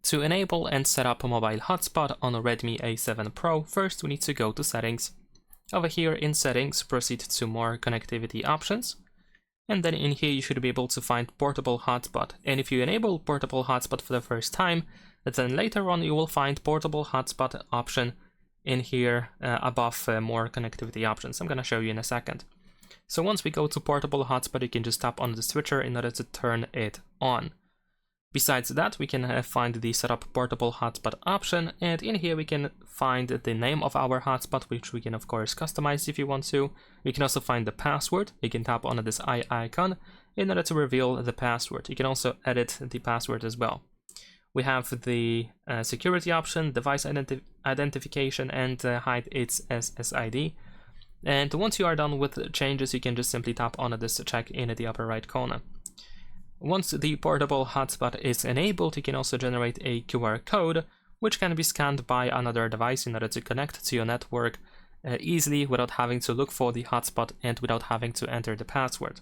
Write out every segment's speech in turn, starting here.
To enable and set up a mobile hotspot on a Redmi A7 Pro, first we need to go to Settings. Over here in Settings, proceed to More Connectivity Options. And then in here you should be able to find Portable Hotspot. And if you enable Portable Hotspot for the first time, then later on you will find Portable Hotspot option in here above More Connectivity Options. I'm going to show you in a second. So once we go to Portable Hotspot, you can just tap on the switcher in order to turn it on. Besides that, we can find the Setup Portable Hotspot option, and in here we can find the name of our hotspot, which we can of course customize if you want to. We can also find the password. You can tap on this eye icon in order to reveal the password. You can also edit the password as well. We have the security option, device identification, and hide its SSID. And once you are done with the changes, you can just simply tap on this check in the upper right corner. Once the portable hotspot is enabled, you can also generate a QR code, which can be scanned by another device in order to connect to your network easily without having to look for the hotspot and without having to enter the password.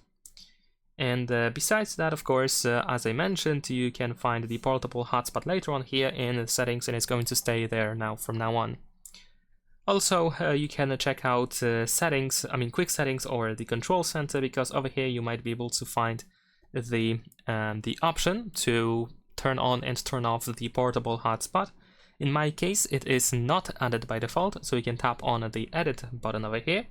And besides that, of course, as I mentioned, you can find the portable hotspot later on here in settings, and it's going to stay there now from now on. Also, you can check out quick settings or the control center, because over here you might be able to find the option to turn on and turn off the portable hotspot. In my case, it is not added by default, so we can tap on the edit button over here,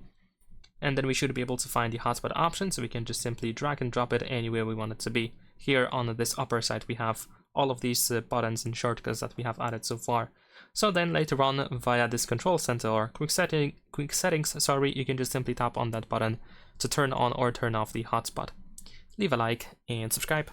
and then we should be able to find the hotspot option, so we can just simply drag and drop it anywhere we want it to be. Here on this upper side we have all of these buttons and shortcuts that we have added so far. So then later on, via this control center or quick settings, you can just simply tap on that button to turn on or turn off the hotspot. Leave a like and subscribe.